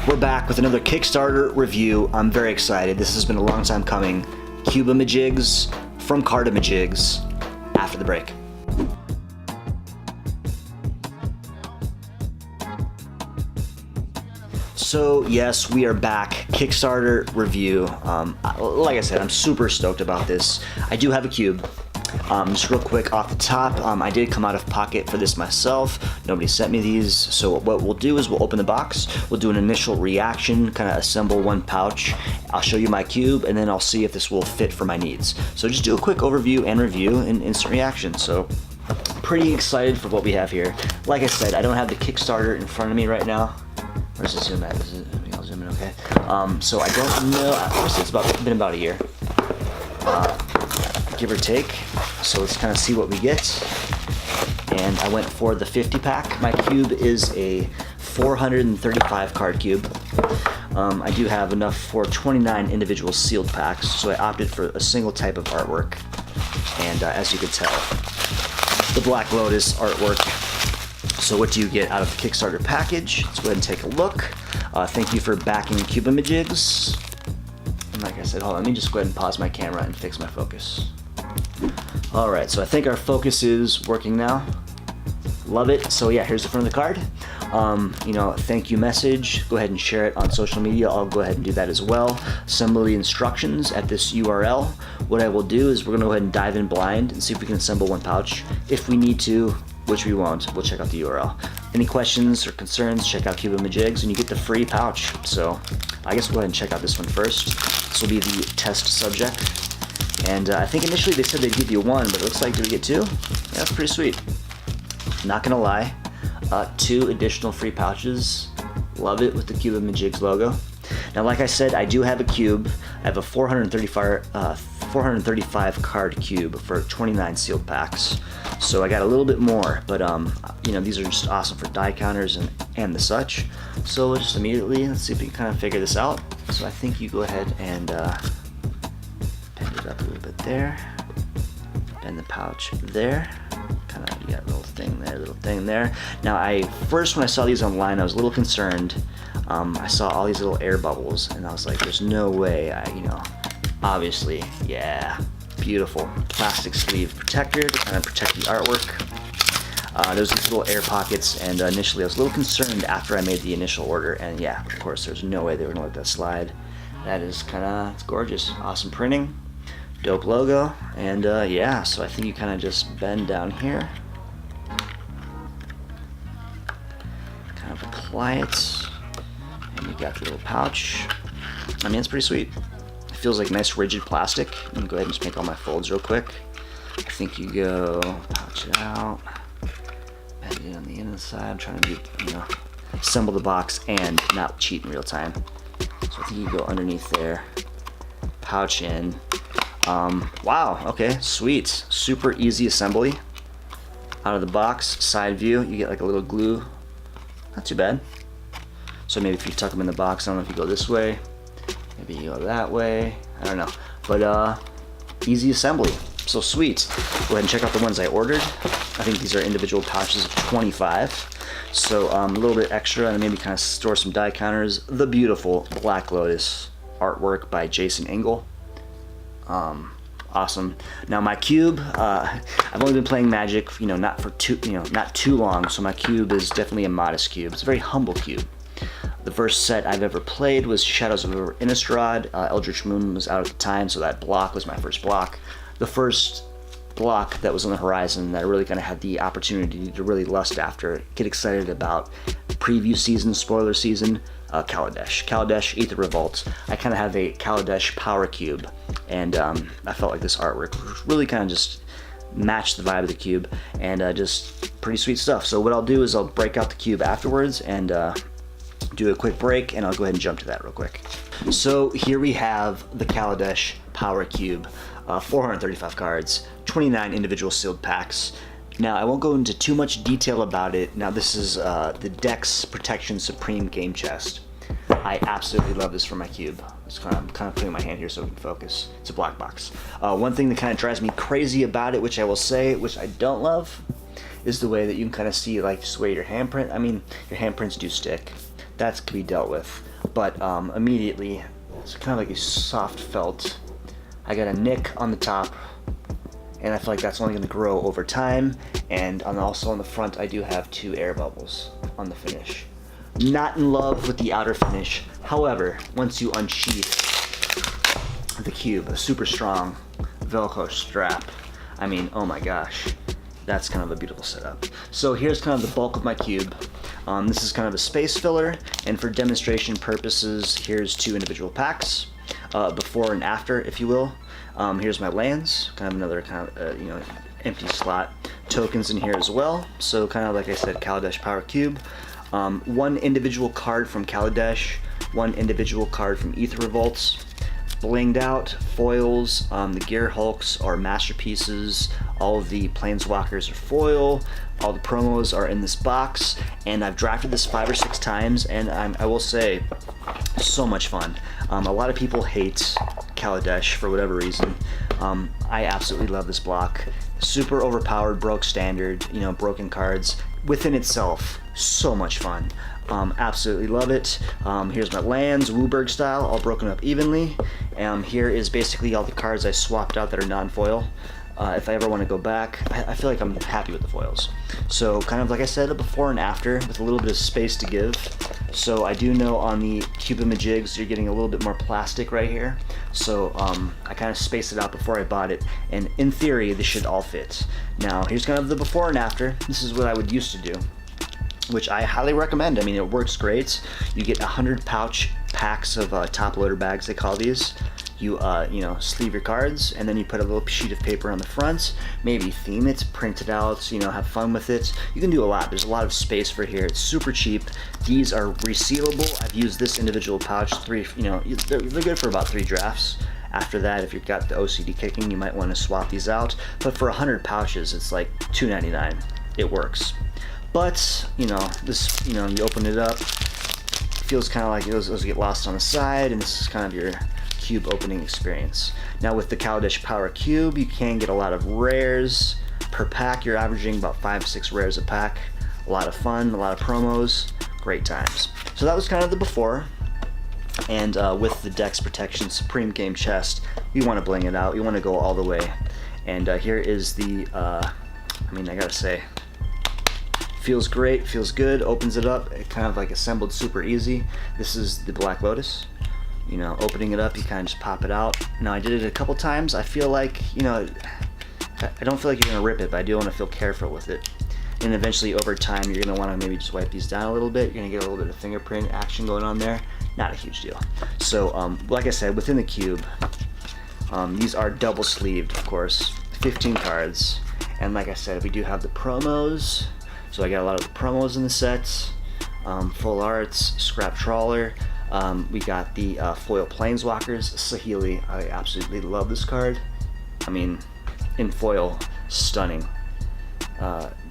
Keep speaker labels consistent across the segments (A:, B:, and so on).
A: We're back with another Kickstarter review. I'm very excited. This has been a long time coming. Cubeamajigs from Cardamajigs after the break. So yes, we are back. Kickstarter review. Like I said, I'm super stoked about this. I do have a cube. Just real quick off the top, I did come out of pocket for this myself. Nobody sent me these, so what we'll do is we'll open the box, we'll do an initial reaction, kind of assemble one pouch. I'll show you my cube, and then I'll see if this will fit for my needs. So just do a quick overview and review and instant reaction. So pretty excited for what we have here. Like I said, I don't have the Kickstarter in front of me right now. Where's the zoom at? I'll zoom in, okay. So I don't know. Obviously, it's been about a year, give or take. So let's kind of see what we get. And I went for the 50 pack. My cube is a 435 card cube. I do have enough for 29 individual sealed packs, so I opted for a single type of artwork. And as you can tell, the Black Lotus artwork. So what do you get out of the Kickstarter package? Let's go ahead and take a look. Thank you for backing Cubeamajigs. And like I said, hold on, let me just go ahead and pause my camera and fix my focus. All right, so I think our focus is working now. Love it. So yeah, here's the front of the card. Thank you message. Go ahead and share it on social media. I'll go ahead and do that as well. Assemble the instructions at this URL. What I will do is we're gonna go ahead and dive in blind and see if we can assemble one pouch. If we need to, which we won't, we'll check out the URL. Any questions or concerns, check out Cubeamajigs and you get the free pouch. So I guess we'll go ahead and check out this one first. This will be the test subject. And I think initially they said they'd give you one, but it looks like, did we get two? Yeah, that's pretty sweet. Not gonna lie, 2 additional free pouches. Love it with the Cubeamajigs logo. Now, like I said, I do have a cube. I have a 435 card cube for 29 sealed packs. So I got a little bit more, but these are just awesome for die counters and the such. So we'll just immediately, let's see if we can kind of figure this out. So I think you go ahead and bend it up a little bit there. Bend the pouch there. Kind of, you got a little thing there, little thing there. Now, when I saw these online, I was a little concerned. I saw all these little air bubbles, and I was like, "There's no way." Obviously, yeah, beautiful plastic sleeve protector to kind of protect the artwork. There's these little air pockets, and initially I was a little concerned after I made the initial order, and yeah, of course, there's no way they were gonna let that slide. That is it's gorgeous, awesome printing. Dope logo, and yeah, so I think you kind of just bend down here, kind of apply it, and you got the little pouch. I mean, it's pretty sweet. It feels like nice rigid plastic. I'm gonna go ahead and just make all my folds real quick. I think you go pouch it out, bend it on the inside. I'm trying to assemble the box and not cheat in real time. So I think you go underneath there, pouch in. Wow, okay, sweet. Super easy assembly. Out of the box, side view, you get like a little glue. Not too bad. So maybe if you tuck them in the box, I don't know if you go this way, maybe you go that way, I don't know. But easy assembly, so sweet. Go ahead and check out the ones I ordered. I think these are individual pouches of 25. So a little bit extra, and maybe kind of store some die counters. The beautiful Black Lotus artwork by Jason Engel. Awesome. Now my cube, I've only been playing Magic, not too long, so my cube is definitely a modest cube. It's a very humble cube. The first set I've ever played was Shadows of Innistrad. Eldritch Moon was out at the time, so that block was my first block. The first block that was on the horizon that I really kind of had the opportunity to really lust after, get excited about, preview season, spoiler season, Kaladesh, Aether Revolt. I kind of have a Kaladesh power cube, and I felt like this artwork really kind of just matched the vibe of the cube, and just pretty sweet stuff. So what I'll do is I'll break out the cube afterwards and do a quick break, and I'll go ahead and jump to that real quick. So here we have the Kaladesh power cube, 435 cards, 29 individual sealed packs. Now, I won't go into too much detail about it. Now, this is the Dex Protection Supreme Game Chest. I absolutely love this for my cube. I'm kind of putting my hand here so we can focus. It's a black box. One thing that kind of drives me crazy about it, which I will say, which I don't love, is the way that you can kind of see like just where your handprint. I mean, your handprints do stick. That could be dealt with. But immediately, it's kind of like a soft felt. I got a nick on the top, and I feel like that's only going to grow over time. And also on the front, I do have 2 air bubbles on the finish. Not in love with the outer finish. However, once you unsheath the cube, a super strong Velcro strap, I mean, oh my gosh, that's kind of a beautiful setup. So here's kind of the bulk of my cube. This is kind of a space filler, and for demonstration purposes, here's 2 individual packs, before and after, if you will. Here's my lands, kind of another kind of, empty slot. Tokens in here as well. So kind of like I said, Kaladesh Power Cube. 1 individual card from Kaladesh, 1 individual card from Ether Revolts. Blinged out foils. The Gear Hulks are masterpieces. All of the Planeswalkers are foil. All the promos are in this box, and I've drafted this 5 or 6 times, and I will say, so much fun. A lot of people hate Kaladesh for whatever reason. I absolutely love this block. Super overpowered, broke standard, broken cards within itself. So much fun. Absolutely love it. Here's my lands, Wooburg style, all broken up evenly. Here is basically all the cards I swapped out that are non-foil. If I ever want to go back, I feel like I'm happy with the foils. So kind of like I said, a before and after with a little bit of space to give. So I do know on the Cubeamajigs you're getting a little bit more plastic right here. So I kind of spaced it out before I bought it, and in theory this should all fit. Now here's kind of the before and after. This is what I would used to do, which I highly recommend. I mean, it works great. You get 100 pouch packs of top loader bags, they call these. You sleeve your cards, and then you put a little sheet of paper on the front, maybe theme it, print it out, have fun with it. You can do a lot. There's a lot of space for here. It's super cheap. These are resealable. I've used this individual pouch they're good for about 3 drafts. After that, if you've got the OCD kicking, you might want to swap these out. But for 100 pouches, it's like $2.99. It works. But, this, you open it up, it feels kind of like those get lost on the side, and this is kind of your cube opening experience. Now with the Kaladesh Power Cube, you can get a lot of rares per pack. You're averaging about 5-6 rares a pack. A lot of fun, a lot of promos, great times. So that was kind of the before. And with the Dex Protection Supreme Game Chest, we want to bling it out. We want to go all the way. And here is the, I gotta say, feels great, feels good, opens it up. It kind of like assembled super easy. This is the Black Lotus. Opening it up, you kind of just pop it out. Now I did it a couple times. I feel like, I don't feel like you're gonna rip it, but I do want to feel careful with it. And eventually over time, you're gonna want to maybe just wipe these down a little bit. You're gonna get a little bit of fingerprint action going on there. Not a huge deal. So like I said, within the cube, these are double sleeved, of course, 15 cards. And like I said, we do have the promos. So I got a lot of the promos in the sets. Full arts, scrap trawler. We got the foil planeswalkers, Saheeli. I absolutely love this card. I mean, in foil, stunning.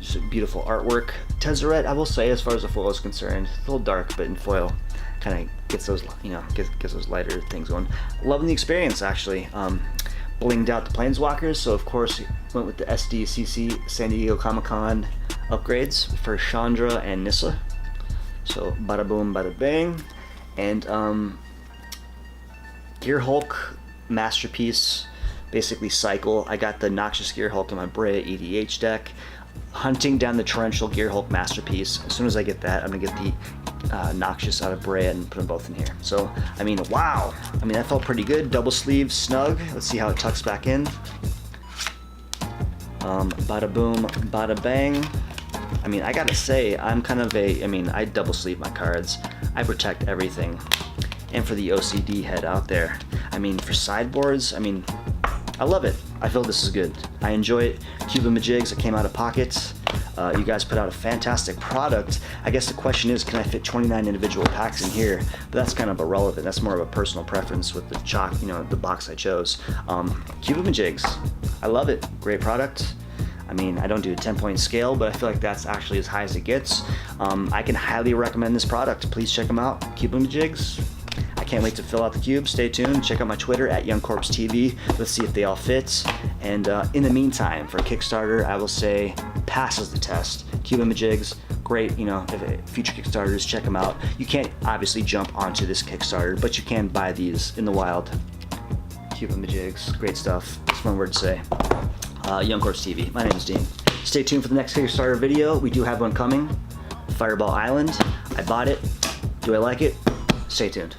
A: Just beautiful artwork. Tezzeret, I will say, as far as the foil is concerned, it's a little dark, but in foil, kind of gets those, gets those lighter things going. Loving the experience, actually. Blinged out the planeswalkers, so of course went with the SDCC San Diego Comic-Con upgrades for Chandra and Nissa. So bada boom, bada bang. And Gear Hulk Masterpiece, basically cycle. I got the Noxious Gear Hulk in my Brea EDH deck. Hunting down the Torrential Gear Hulk Masterpiece. As soon as I get that, I'm gonna get the Noxious out of Brea and put them both in here. So, wow. That felt pretty good. Double sleeve, snug. Let's see how it tucks back in. Bada boom, bada bang. I gotta say, I'm kind of I double sleeve my cards. I protect everything. And for the OCD head out there, for sideboards, I love it. I feel this is good. I enjoy it. Cubeamajigs, it came out of pocket. You guys put out a fantastic product. I guess the question is, can I fit 29 individual packs in here? But that's kind of irrelevant. That's more of a personal preference with the the box I chose. Cubeamajigs, I love it. Great product. I don't do a 10-point scale, but I feel like that's actually as high as it gets. I can highly recommend this product. Please check them out. Cubeamajigs. I can't wait to fill out the cube. Stay tuned. Check out my Twitter at YoungCorpseTV. Let's see if they all fit. And in the meantime, for Kickstarter, I will say passes the test. Cubeamajigs, great, you know, if future Kickstarters, check them out. You can't obviously jump onto this Kickstarter, but you can buy these in the wild. Cubeamajigs, great stuff. That's one word to say. Young Horse TV. My name is Dean. Stay tuned for the next Kickstarter video. We do have one coming. Fireball Island. I bought it. Do I like it? Stay tuned.